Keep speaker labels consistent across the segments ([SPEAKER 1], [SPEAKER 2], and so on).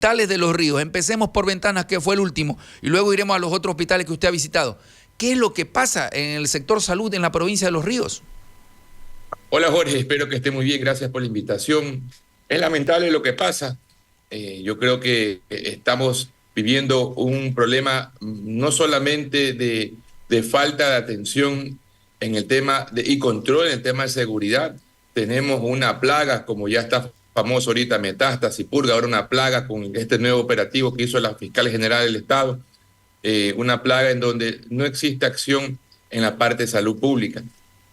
[SPEAKER 1] hospitales de Los Ríos. Empecemos por Ventanas, que fue el último, y luego iremos a los otros hospitales que usted ha visitado. ¿Qué es lo que pasa en el sector salud en la provincia de Los Ríos?
[SPEAKER 2] Hola Jorge, espero que esté muy bien, gracias por la invitación. Es lamentable lo que pasa. Yo creo que estamos viviendo un problema no solamente de falta de atención en el tema y control en el tema de seguridad. Tenemos una plaga, como ya está famoso ahorita, Metástasis, Purga, ahora una plaga con este nuevo operativo que hizo la Fiscal General del Estado, una plaga en donde no existe acción en la parte de salud pública.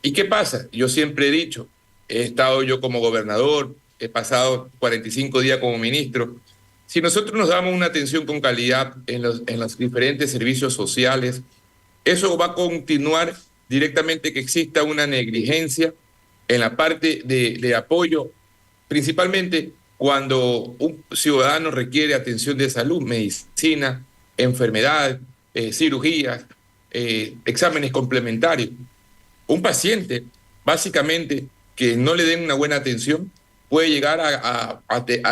[SPEAKER 2] ¿Y qué pasa? Yo siempre he dicho, he estado yo como gobernador, he pasado 45 días como ministro. Si nosotros nos damos una atención con calidad en los diferentes servicios sociales, eso va a continuar directamente que exista una negligencia en la parte de apoyo, principalmente cuando un ciudadano requiere atención de salud, medicina, enfermedad, cirugías, exámenes complementarios. Un paciente, básicamente, que no le den una buena atención, puede llegar a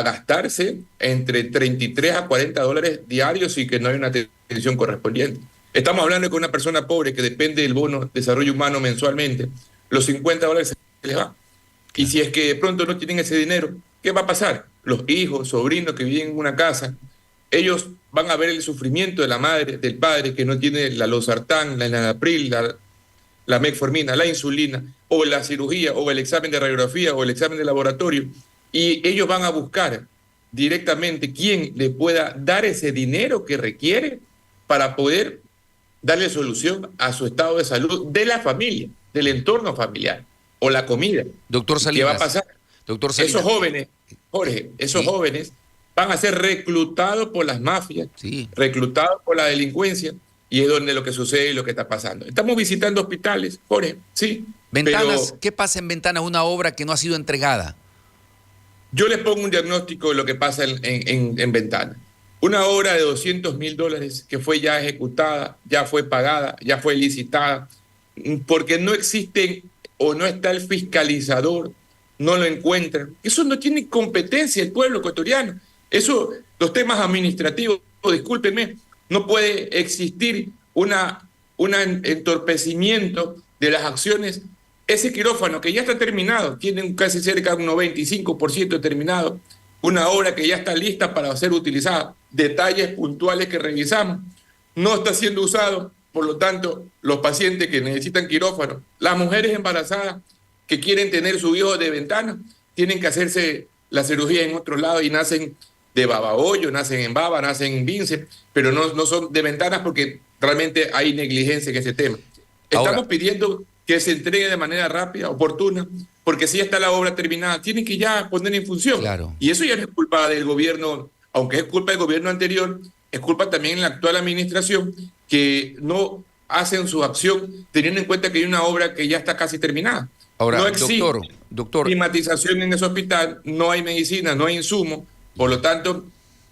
[SPEAKER 2] gastarse entre 33 a 40 dólares diarios y que no hay una atención correspondiente. Estamos hablando de que una persona pobre que depende del bono de desarrollo humano mensualmente, los 50 dólares se les va. Y si es que de pronto no tienen ese dinero, ¿qué va a pasar? Los hijos, sobrinos que viven en una casa, ellos van a ver el sufrimiento de la madre, del padre que no tiene la losartán, la enalapril, la metformina, la insulina, o la cirugía, o el examen de radiografía, o el examen de laboratorio, y ellos van a buscar directamente quién le pueda dar ese dinero que requiere para poder darle solución a su estado de salud de la familia, del entorno familiar, o la comida.
[SPEAKER 1] Doctor Salinas.
[SPEAKER 2] ¿Qué va a pasar?
[SPEAKER 1] Doctor Salinas.
[SPEAKER 2] Esos jóvenes, Jorge, esos jóvenes van a ser reclutados por las mafias, reclutados por la delincuencia, y es donde lo que sucede y lo que está pasando. Estamos visitando hospitales, Jorge, sí.
[SPEAKER 1] Ventanas, ¿qué pasa en Ventanas? Una obra que no ha sido entregada.
[SPEAKER 2] Yo les pongo un diagnóstico de lo que pasa en Ventanas. Una obra de $200,000 que fue ya ejecutada, ya fue pagada, ya fue licitada, porque no existe o no está el fiscalizador, no lo encuentran. Eso no tiene competencia el pueblo ecuatoriano. Eso, los temas administrativos, discúlpenme, no puede existir un entorpecimiento de las acciones. Ese quirófano que ya está terminado, tiene casi cerca de un 95% terminado, una obra que ya está lista para ser utilizada, detalles puntuales que revisamos, no está siendo usado, por lo tanto, los pacientes que necesitan quirófano, las mujeres embarazadas que quieren tener su hijo de Ventana, tienen que hacerse la cirugía en otro lado y nacen de Babahoyo, nacen en Baba, nacen en Vince, pero no son de Ventanas porque realmente hay negligencia en ese tema. Estamos pidiendo que se entregue de manera rápida, oportuna, porque si ya está la obra terminada, tienen que ya poner en función.
[SPEAKER 1] Claro.
[SPEAKER 2] Y eso ya no es culpa del gobierno, aunque es culpa del gobierno anterior, es culpa también de la actual administración, que no hacen su acción teniendo en cuenta que hay una obra que ya está casi terminada.
[SPEAKER 1] Ahora,
[SPEAKER 2] no existe
[SPEAKER 1] doctor,
[SPEAKER 2] climatización en ese hospital, no hay medicina, no hay insumo, por lo tanto,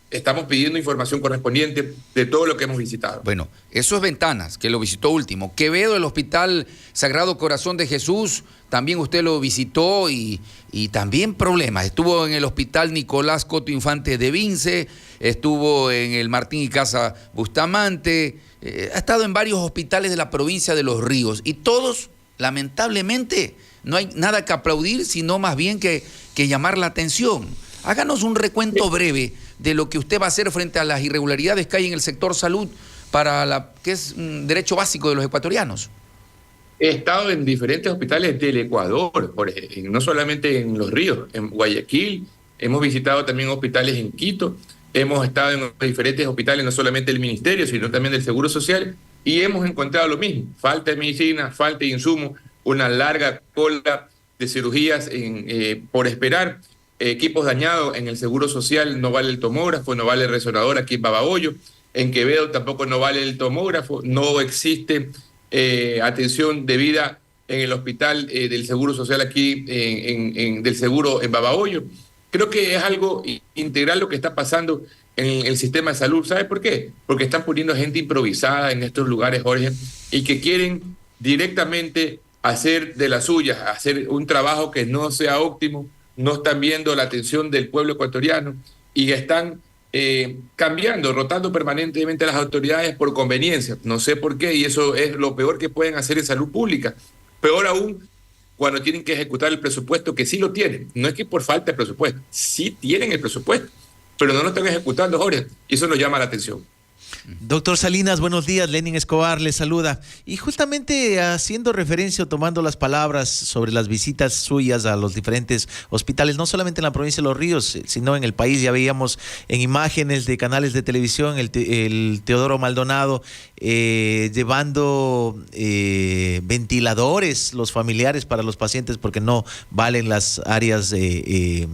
[SPEAKER 2] estamos pidiendo información correspondiente de todo lo que hemos visitado.
[SPEAKER 1] Bueno, eso es Ventanas, que lo visitó último. Quevedo, el Hospital Sagrado Corazón de Jesús, también usted lo visitó y también problemas. Estuvo en el Hospital Nicolás Coto Infante de Vince, estuvo en el Martín y Casa Bustamante, ha estado en varios hospitales de la provincia de Los Ríos y todos, lamentablemente, no hay nada que aplaudir, sino más bien que llamar la atención. Háganos un recuento breve de lo que usted va a hacer frente a las irregularidades que hay en el sector salud que es un derecho básico de los ecuatorianos.
[SPEAKER 2] He estado en diferentes hospitales del Ecuador, no solamente en Los Ríos, en Guayaquil, hemos visitado también hospitales en Quito, hemos estado en diferentes hospitales, no solamente del Ministerio, sino también del Seguro Social, y hemos encontrado lo mismo, falta de medicina, falta de insumos, una larga cola de cirugías por esperar, equipos dañados en el Seguro Social, no vale el tomógrafo, no vale el resonador aquí en Babahoyo, en Quevedo tampoco no vale el tomógrafo, no existe atención debida en el hospital del Seguro Social aquí, del Seguro en Babahoyo. Creo que es algo integral lo que está pasando en el sistema de salud. ¿Sabe por qué? Porque están poniendo gente improvisada en estos lugares, Jorge, y que quieren directamente hacer de las suyas, hacer un trabajo que no sea óptimo, no están viendo la atención del pueblo ecuatoriano y están cambiando, rotando permanentemente las autoridades por conveniencia. No sé por qué, y eso es lo peor que pueden hacer en salud pública. Peor aún cuando tienen que ejecutar el presupuesto, que sí lo tienen. No es que por falta de presupuesto, sí tienen el presupuesto, pero no lo están ejecutando, Jorge, y eso nos llama la atención.
[SPEAKER 3] Doctor Salinas, buenos días. Lenin Escobar le saluda. Y justamente haciendo referencia o tomando las palabras sobre las visitas suyas a los diferentes hospitales, no solamente en la provincia de Los Ríos, sino en el país, ya veíamos en imágenes de canales de televisión el Teodoro Maldonado llevando ventiladores, los familiares para los pacientes, porque no valen las áreas de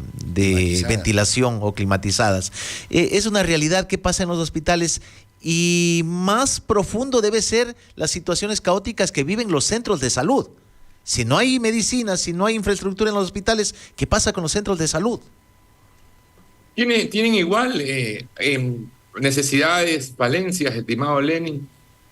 [SPEAKER 3] ventilación o climatizadas. Es una realidad que pasa en los hospitales. Y más profundo debe ser las situaciones caóticas que viven los centros de salud. Si no hay medicinas, si no hay infraestructura en los hospitales, ¿qué pasa con los centros de salud?
[SPEAKER 2] Tienen igual necesidades, falencias, estimado Lenin.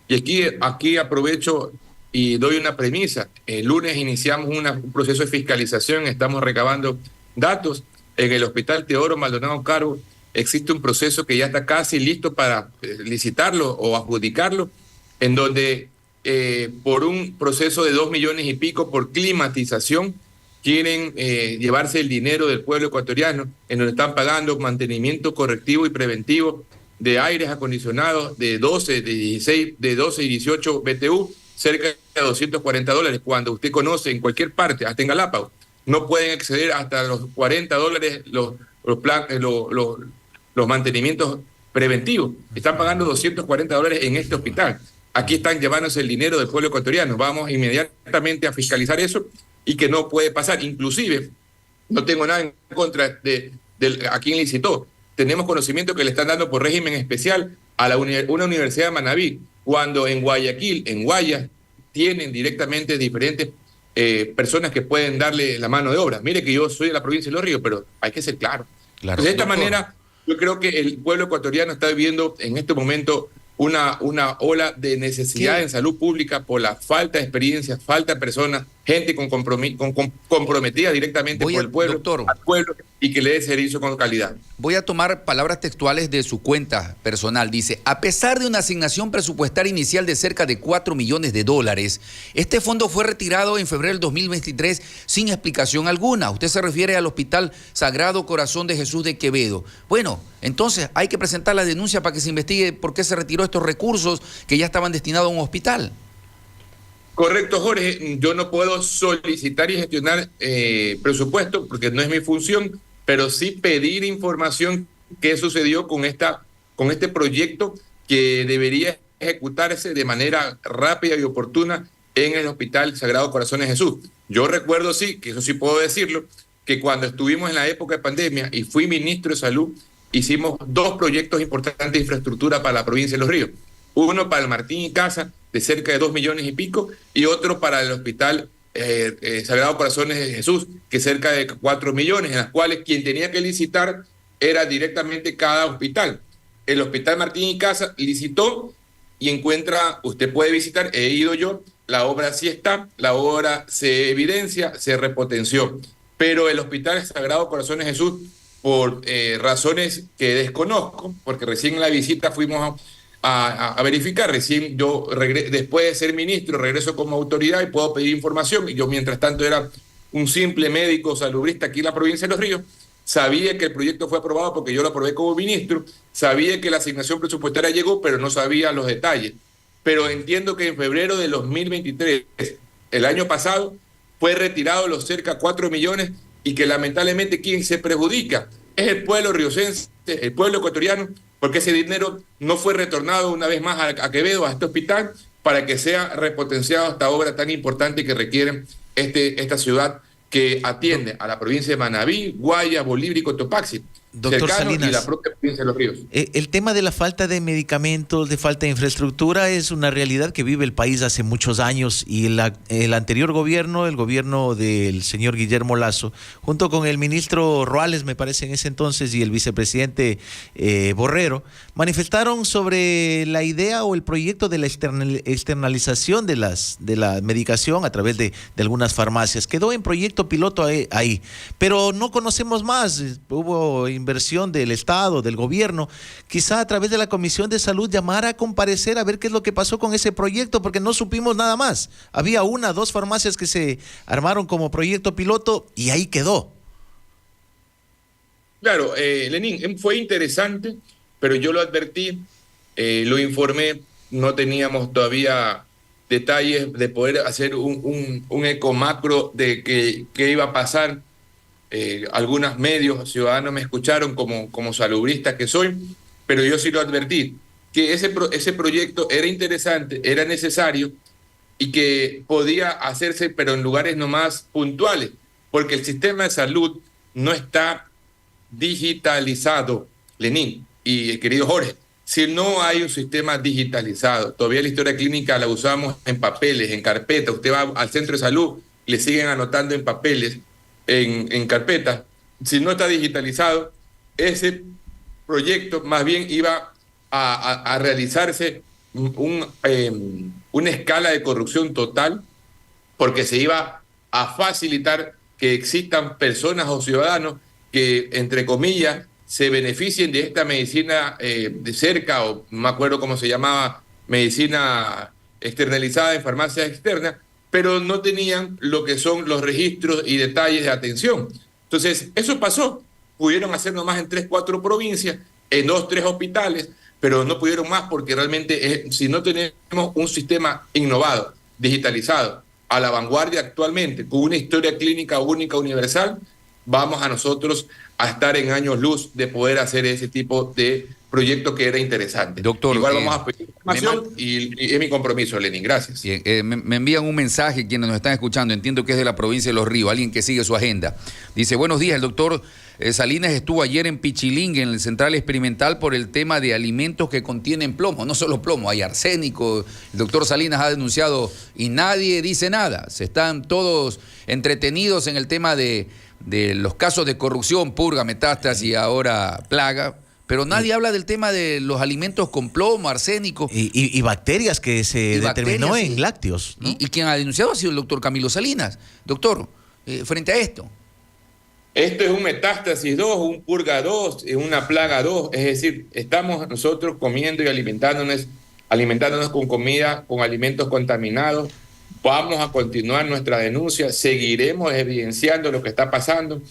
[SPEAKER 2] Y aquí aprovecho y doy una premisa. El lunes iniciamos un proceso de fiscalización, estamos recabando datos. En el Hospital Teodoro Maldonado Caro existe un proceso que ya está casi listo para licitarlo o adjudicarlo, en donde por un proceso de 2 millones y pico por climatización quieren llevarse el dinero del pueblo ecuatoriano, en donde están pagando mantenimiento correctivo y preventivo de aires acondicionados de 12, de 16, de 12 y 18 BTU, cerca de $240, cuando usted conoce en cualquier parte, hasta en Galápagos, no pueden exceder hasta los $40 los mantenimientos preventivos. Están pagando $240 en este hospital. Aquí están llevándose el dinero del pueblo ecuatoriano. Vamos inmediatamente a fiscalizar eso y que no puede pasar. Inclusive, no tengo nada en contra de a quien licitó. Tenemos conocimiento que le están dando por régimen especial a una universidad de Manabí, cuando en Guayaquil, en Guayas, tienen directamente diferentes personas que pueden darle la mano de obra. Mire que yo soy de la provincia de Los Ríos, pero hay que ser claro. De esta manera, yo creo que el pueblo ecuatoriano está viviendo en este momento una ola de necesidad en salud pública por la falta de experiencia, falta de personas, gente comprometida directamente por el pueblo, al pueblo, y que le dé servicio con calidad.
[SPEAKER 1] Voy a tomar palabras textuales de su cuenta personal. Dice: a pesar de una asignación presupuestaria inicial de cerca de $4 millones, este fondo fue retirado en febrero del 2023 sin explicación alguna. Usted se refiere al Hospital Sagrado Corazón de Jesús de Quevedo. Bueno, entonces hay que presentar la denuncia para que se investigue por qué se retiró estos recursos que ya estaban destinados a un hospital.
[SPEAKER 2] Correcto, Jorge. Yo no puedo solicitar y gestionar presupuesto porque no es mi función, pero sí pedir información qué sucedió con este proyecto que debería ejecutarse de manera rápida y oportuna en el Hospital Sagrado Corazón de Jesús. Yo recuerdo, sí, que eso sí puedo decirlo, que cuando estuvimos en la época de pandemia y fui ministro de Salud, hicimos 2 proyectos importantes de infraestructura para la provincia de Los Ríos. Uno para el Martín y Casa, de cerca de 2 millones y pico, y otro para el Hospital Sagrado Corazón de Jesús, que cerca de 4 millones, en las cuales quien tenía que licitar era directamente cada hospital. El Hospital Martín y Casa licitó y encuentra, usted puede visitar, he ido yo, la obra sí está, la obra se evidencia, se repotenció, pero el Hospital Sagrado Corazón de Jesús, por razones que desconozco, porque recién en la visita fuimos a verificar, recién yo después de ser ministro regreso como autoridad y puedo pedir información, y yo mientras tanto era un simple médico salubrista aquí en la provincia de Los Ríos, sabía que el proyecto fue aprobado porque yo lo aprobé como ministro, sabía que la asignación presupuestaria llegó, pero no sabía los detalles. Pero entiendo que en febrero de 2023, el año pasado, fue retirado los cerca de 4 millones y que lamentablemente quien se perjudica es el pueblo riocense, el pueblo ecuatoriano, porque ese dinero no fue retornado una vez más a Quevedo, a este hospital, para que sea repotenciado esta obra tan importante que requiere esta ciudad que atiende a la provincia de Manabí, Guayas, Bolívar y Cotopaxi,
[SPEAKER 3] Doctor Salinas,
[SPEAKER 2] y la propia provincia de Los Ríos.
[SPEAKER 3] El tema de la falta de medicamentos, de falta de infraestructura, es una realidad que vive el país hace muchos años, y el anterior gobierno, el gobierno del señor Guillermo Lasso, junto con el ministro Ruales, me parece en ese entonces, y el vicepresidente Borrero, manifestaron sobre la idea o el proyecto de la externalización de la medicación a través de algunas farmacias. Quedó en proyecto piloto ahí, pero no conocemos más. Hubo inversión del Estado, del gobierno, quizá a través de la Comisión de Salud llamar a comparecer a ver qué es lo que pasó con ese proyecto, porque no supimos nada más. Había 1 o 2 farmacias que se armaron como proyecto piloto y ahí quedó.
[SPEAKER 2] Claro, Lenín, fue interesante, pero yo lo advertí, lo informé, no teníamos todavía detalles de poder hacer un eco macro de qué iba a pasar. Algunos medios ciudadanos me escucharon como salubrista que soy, pero yo sí lo advertí, que ese proyecto era interesante, era necesario y que podía hacerse, pero en lugares nomás puntuales, porque el sistema de salud no está digitalizado, Lenín y querido Jorge. Si no hay un sistema digitalizado, todavía la historia clínica la usamos en papeles, en carpetas. Usted va al centro de salud, le siguen anotando en papeles, en carpetas. Si no está digitalizado, ese proyecto más bien iba a realizarse una escala de corrupción total, porque se iba a facilitar que existan personas o ciudadanos que, entre comillas, se beneficien de esta medicina de cerca, o no me acuerdo cómo se llamaba, medicina externalizada en farmacias externas, pero no tenían lo que son los registros y detalles de atención. Entonces, eso pasó. Pudieron hacer nomás en 3, 4 provincias, en 2, 3 hospitales, pero no pudieron más porque realmente si no tenemos un sistema innovado, digitalizado, a la vanguardia actualmente, con una historia clínica única, universal, vamos a nosotros a estar en años luz de poder hacer ese tipo de proyecto que era interesante.
[SPEAKER 1] Doctor,
[SPEAKER 2] igual vamos a pedir información y es mi compromiso, Lenín. Gracias.
[SPEAKER 1] Bien, me envían un mensaje quienes nos están escuchando, entiendo que es de la provincia de Los Ríos, alguien que sigue su agenda. Dice, buenos días, el doctor Salinas estuvo ayer en Pichilingue, en el Central Experimental, por el tema de alimentos que contienen plomo. No solo plomo, hay arsénico. El doctor Salinas ha denunciado y nadie dice nada. Se están todos entretenidos en el tema de los casos de corrupción, purga, metástasis y ahora plaga, pero nadie habla del tema de los alimentos con plomo, arsénico.
[SPEAKER 3] Y bacterias que se determinó bacterias, en lácteos, ¿no?
[SPEAKER 1] Y quien ha denunciado ha sido el doctor Camilo Salinas. Doctor, frente a esto.
[SPEAKER 2] Esto es un metástasis 2, un purga 2, una plaga 2, es decir, estamos nosotros comiendo y alimentándonos con comida, con alimentos contaminados. Vamos a continuar nuestra denuncia, seguiremos evidenciando lo que está pasando.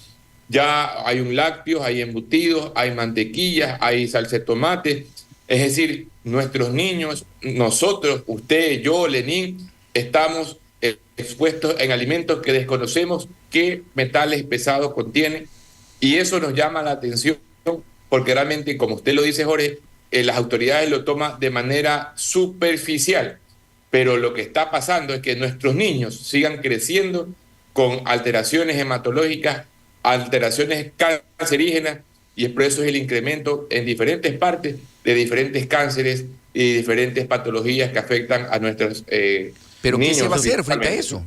[SPEAKER 2] Ya hay un lácteos, hay embutidos, hay mantequillas, hay salsa de tomate. Es decir, nuestros niños, nosotros, usted, yo, Lenín, estamos expuestos en alimentos que desconocemos qué metales pesados contienen, y eso nos llama la atención porque realmente, como usted lo dice, Jorge, las autoridades lo toman de manera superficial. Pero lo que está pasando es que nuestros niños sigan creciendo con alteraciones hematológicas, alteraciones cancerígenas, y por eso es el incremento en diferentes partes de diferentes cánceres y diferentes patologías que afectan a nuestros
[SPEAKER 1] ¿Pero
[SPEAKER 2] niños.
[SPEAKER 1] qué se va a hacer frente a eso?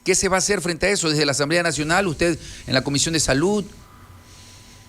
[SPEAKER 1] ¿Qué se va a hacer frente a eso desde la Asamblea Nacional, usted en la Comisión de Salud?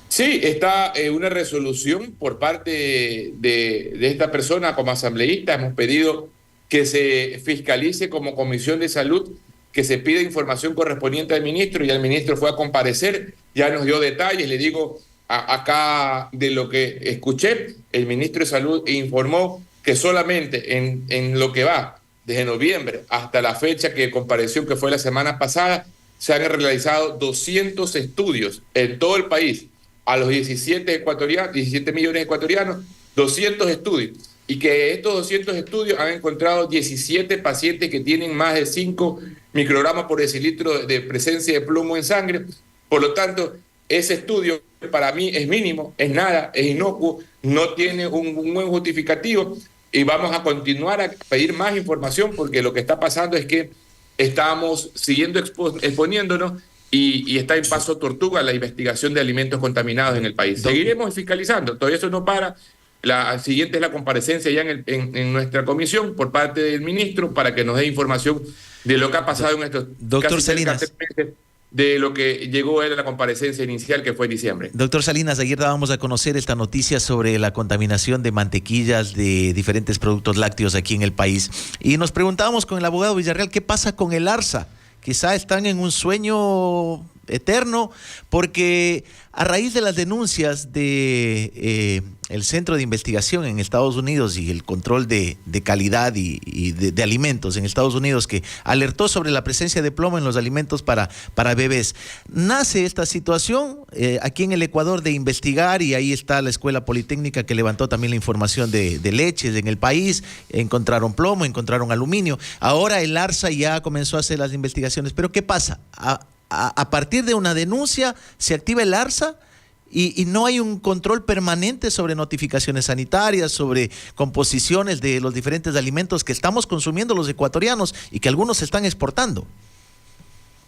[SPEAKER 2] Sí, está una resolución por parte de esta persona como asambleísta. Hemos pedido que se fiscalice como Comisión de Salud, que se pida información correspondiente al ministro, y el ministro fue a comparecer, ya nos dio detalles. Le digo acá de lo que escuché, el ministro de Salud informó que solamente en lo que va desde noviembre hasta la fecha que compareció, que fue la semana pasada, se han realizado 200 estudios en todo el país a los 17 millones ecuatorianos, 200 estudios. Y que estos 200 estudios han encontrado 17 pacientes que tienen más de 5 microgramos por decilitro de presencia de plomo en sangre. Por lo tanto, ese estudio para mí es mínimo, es nada, es inocuo, no tiene un buen justificativo, y vamos a continuar a pedir más información porque lo que está pasando es que estamos siguiendo exponiéndonos y está en paso tortuga la investigación de alimentos contaminados en el país. Seguiremos fiscalizando, todavía eso no para. La siguiente es la comparecencia ya en nuestra comisión por parte del ministro para que nos dé información de lo que ha pasado en estos
[SPEAKER 3] doctor Salinas,
[SPEAKER 2] meses, de lo que llegó él a la comparecencia inicial, que fue en diciembre.
[SPEAKER 3] Doctor Salinas, ayer dábamos a conocer esta noticia sobre la contaminación de mantequillas de diferentes productos lácteos aquí en el país. Y nos preguntábamos con el abogado Villarreal, ¿qué pasa con el ARSA? Quizá están en un sueño eterno, porque a raíz de las denuncias de el Centro de Investigación en Estados Unidos y el control de calidad y de alimentos en Estados Unidos, que alertó sobre la presencia de plomo en los alimentos para bebés, nace esta situación aquí en el Ecuador de investigar, y ahí está la Escuela Politécnica que levantó también la información de leches en el país. Encontraron plomo, encontraron aluminio. Ahora el ARSA ya comenzó a hacer las investigaciones. Pero ¿qué pasa? A partir de una denuncia se activa el ARSA y no hay un control permanente sobre notificaciones sanitarias, sobre composiciones de los diferentes alimentos que estamos consumiendo los ecuatorianos y que algunos se están exportando.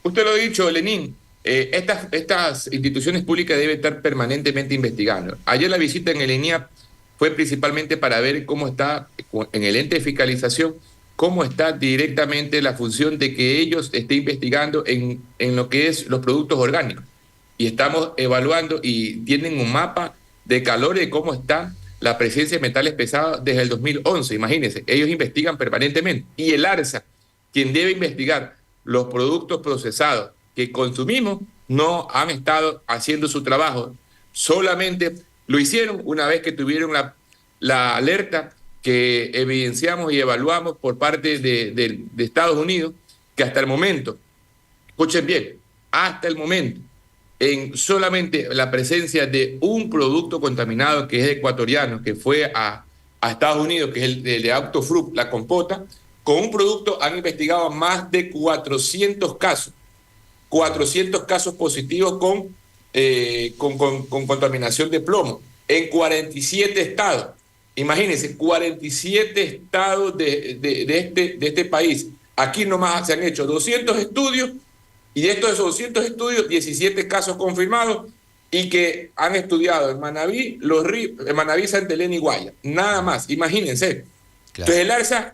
[SPEAKER 2] Usted lo ha dicho, Lenín. Estas instituciones públicas deben estar permanentemente investigando. Ayer la visita en el INIAP fue principalmente para ver cómo está en el ente de fiscalización, cómo está directamente la función de que ellos estén investigando en lo que es los productos orgánicos. Y estamos evaluando y tienen un mapa de calor de cómo está la presencia de metales pesados desde el 2011. Imagínense, ellos investigan permanentemente. Y el ARSA, quien debe investigar los productos procesados que consumimos, no han estado haciendo su trabajo. Solamente lo hicieron una vez que tuvieron la alerta que evidenciamos y evaluamos por parte de Estados Unidos, que hasta el momento, escuchen bien, hasta el momento, en solamente la presencia de un producto contaminado que es ecuatoriano, que fue a Estados Unidos, que es el de Autofruit, la compota, con un producto han investigado más de 400 casos positivos con contaminación de plomo en 47 estados. Imagínense, 47 estados de este país. Aquí nomás se han hecho 200 estudios, y de estos 200 estudios, 17 casos confirmados, y que han estudiado en Manabí, Los Ríos, en Manabí, Santa Elena y Guaya. Nada más, imagínense. Claro. Entonces el ARSA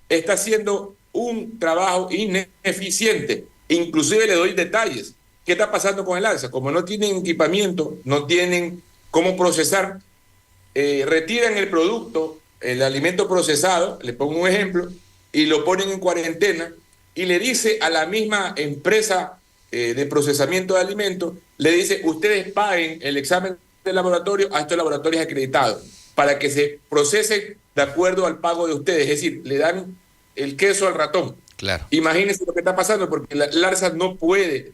[SPEAKER 2] está haciendo un trabajo ineficiente. Inclusive le doy detalles. ¿Qué está pasando con el ARSA? Como no tienen equipamiento, no tienen cómo procesar, retiran el producto, el alimento procesado, le pongo un ejemplo, y lo ponen en cuarentena, y le dice a la misma empresa de procesamiento de alimentos, le dice, ustedes paguen el examen de laboratorio a estos laboratorios acreditados para que se procese de acuerdo al pago de ustedes. Es decir, le dan el queso al ratón.
[SPEAKER 1] Claro.
[SPEAKER 2] Imagínense lo que está pasando, porque el ARSA no puede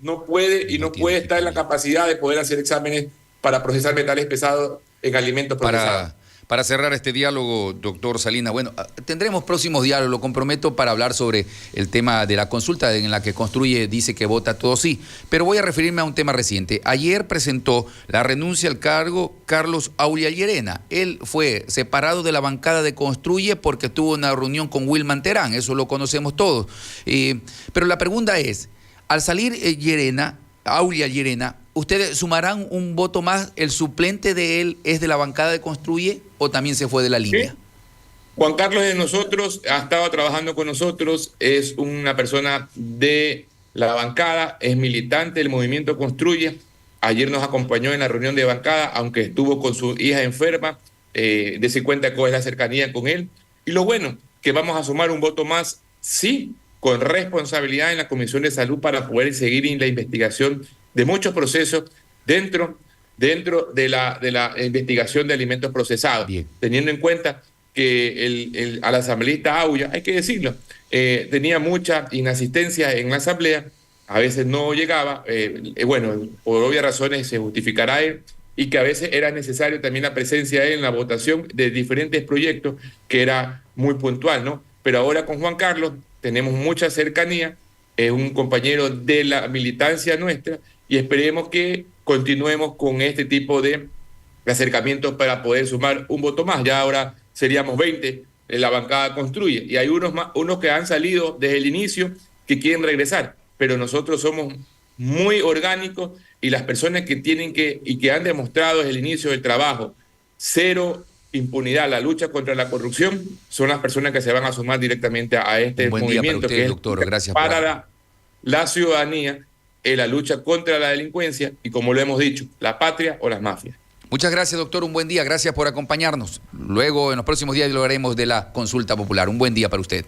[SPEAKER 2] estar en la capacidad de poder hacer exámenes para procesar metales pesados en alimentos procesados.
[SPEAKER 1] Para cerrar este diálogo, doctor Salinas, bueno, tendremos próximos diálogos, lo comprometo, para hablar sobre el tema de la consulta en la que Construye dice que vota todo sí, pero voy a referirme a un tema reciente. Ayer presentó la renuncia al cargo Carlos Aulia Llerena. Él fue separado de la bancada de Construye porque tuvo una reunión con Wilman Terán, eso lo conocemos todos. Pero la pregunta es, al salir Aulia Llerena, ¿ustedes sumarán un voto más? ¿El suplente de él es de la bancada de Construye o también se fue de la línea?
[SPEAKER 2] ¿Sí? Juan Carlos de nosotros ha estado trabajando con nosotros, es una persona de la bancada, es militante del movimiento Construye. Ayer nos acompañó en la reunión de bancada, aunque estuvo con su hija enferma, dése cuenta cuál es la cercanía con él. Y lo bueno, que vamos a sumar un voto más, sí, con responsabilidad en la Comisión de Salud para poder seguir en la investigación de muchos procesos dentro de la investigación de alimentos procesados. Bien. Teniendo en cuenta que al asambleísta Aulia, hay que decirlo, tenía mucha inasistencia en la asamblea, a veces no llegaba, bueno, por obvias razones se justificará él, y que a veces era necesario también la presencia de él en la votación de diferentes proyectos, que era muy puntual, ¿no? Pero ahora con Juan Carlos tenemos mucha cercanía, es un compañero de la militancia nuestra, y esperemos que continuemos con este tipo de acercamientos para poder sumar un voto más. Ya ahora seríamos 20, la bancada Construye, y hay unos que han salido desde el inicio que quieren regresar, pero nosotros somos muy orgánicos, y las personas que tienen y que han demostrado desde el inicio del trabajo cero impunidad, la lucha contra la corrupción, son las personas que se van a sumar directamente a este movimiento
[SPEAKER 1] para usted,
[SPEAKER 2] que
[SPEAKER 1] doctor.
[SPEAKER 2] es
[SPEAKER 1] Gracias
[SPEAKER 2] para la ciudadanía, en la lucha contra la delincuencia y, como lo hemos dicho, la patria o las mafias.
[SPEAKER 1] Muchas gracias, doctor. Un buen día. Gracias por acompañarnos. Luego, en los próximos días, lo haremos de la consulta popular. Un buen día para usted.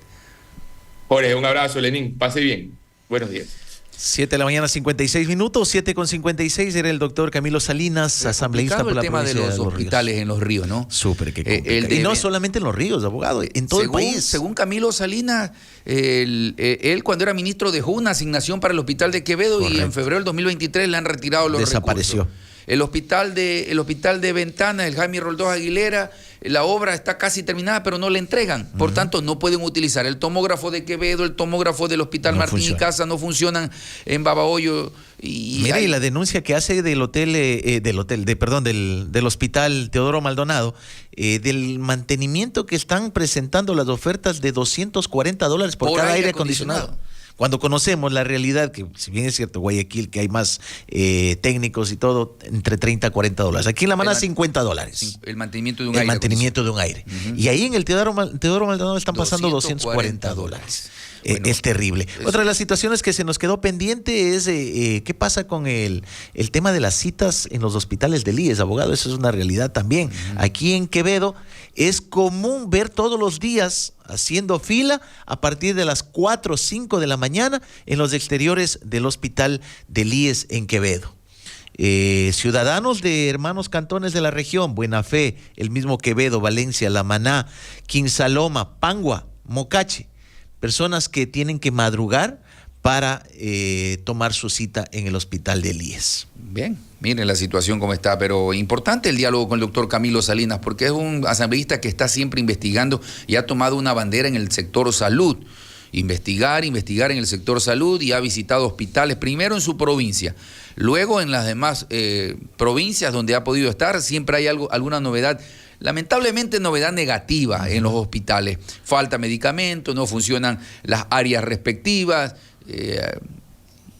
[SPEAKER 2] Jorge, un abrazo, Lenín. Pase bien. Buenos días.
[SPEAKER 3] 7 de la mañana, 56 minutos, 7:56, era el doctor Camilo Salinas, asambleísta por la provincia
[SPEAKER 1] de los hospitales en los ríos, ¿no?
[SPEAKER 3] Súper, que complicado. Y no solamente en los ríos, abogado, en todo el país.
[SPEAKER 1] Según Camilo Salinas, él cuando era ministro dejó una asignación para el hospital de Quevedo. Correcto. Y en febrero del 2023 le han retirado los
[SPEAKER 3] Desapareció.
[SPEAKER 1] recursos. El hospital de Ventana, el Jaime Roldós Aguilera, la obra está casi terminada, pero no le entregan. Por tanto, no pueden utilizar el tomógrafo de Quevedo, el tomógrafo del Hospital Martín y Casa, no funcionan en Babahoyo.
[SPEAKER 3] Mira, y la denuncia que hace del Hospital Teodoro Maldonado, del mantenimiento que están presentando las ofertas de $240 por cada aire acondicionado. Cuando conocemos la realidad, que si bien es cierto, Guayaquil, que hay más técnicos y todo, entre $30 a $40. Aquí en La Maná, $50.
[SPEAKER 1] El mantenimiento de un
[SPEAKER 3] aire.
[SPEAKER 1] El mantenimiento
[SPEAKER 3] de un aire. Y ahí en el Teodoro Maldonado están pasando $240. Bueno, es terrible. Otra de las situaciones que se nos quedó pendiente es qué pasa con el tema de las citas en los hospitales del IES, abogado. Eso es una realidad también. Aquí en Quevedo es común ver todos los días haciendo fila a partir de las 4 o 5 de la mañana en los exteriores del hospital del IES en Quevedo. Ciudadanos de hermanos cantones de la región, Buena Fe, el mismo Quevedo, Valencia, La Maná, Quinsaloma, Pangua, Mocache, personas que tienen que madrugar para tomar su cita en el hospital del IES.
[SPEAKER 1] Bien, miren la situación como está, pero importante el diálogo con el doctor Camilo Salinas, porque es un asambleísta que está siempre investigando y ha tomado una bandera en el sector salud. Investigar en el sector salud, y ha visitado hospitales, primero en su provincia, luego en las demás provincias donde ha podido estar. Siempre hay alguna novedad, lamentablemente novedad negativa en los hospitales. Falta medicamento, no funcionan las áreas respectivas,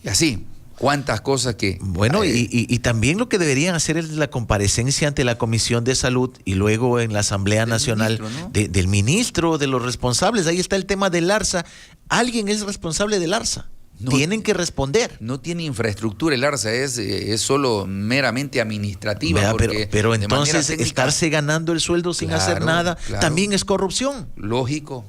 [SPEAKER 1] y así. Cuántas cosas que...
[SPEAKER 3] Bueno, y también lo que deberían hacer es la comparecencia ante la Comisión de Salud y luego en la Asamblea Nacional
[SPEAKER 1] ministro, ¿no?
[SPEAKER 3] del ministro, de los responsables. Ahí está el tema del ARSA. ¿Alguien es responsable del ARSA? No, tienen que responder.
[SPEAKER 1] No tiene infraestructura el ARSA, es solo meramente administrativa.
[SPEAKER 3] Vea, pero entonces estarse ganando el sueldo sin hacer nada, también es corrupción.
[SPEAKER 1] Lógico.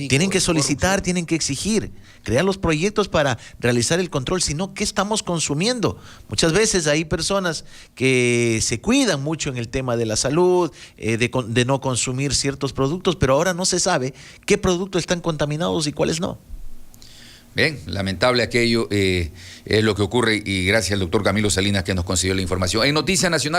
[SPEAKER 3] Tienen que solicitar, tienen que exigir, crear los proyectos para realizar el control. Si no, ¿qué estamos consumiendo? Muchas veces hay personas que se cuidan mucho en el tema de la salud, de no consumir ciertos productos, pero ahora no se sabe qué productos están contaminados y cuáles no.
[SPEAKER 1] Bien, lamentable aquello, es lo que ocurre, y gracias al doctor Camilo Salinas que nos consiguió la información. En Noticias Nacionales.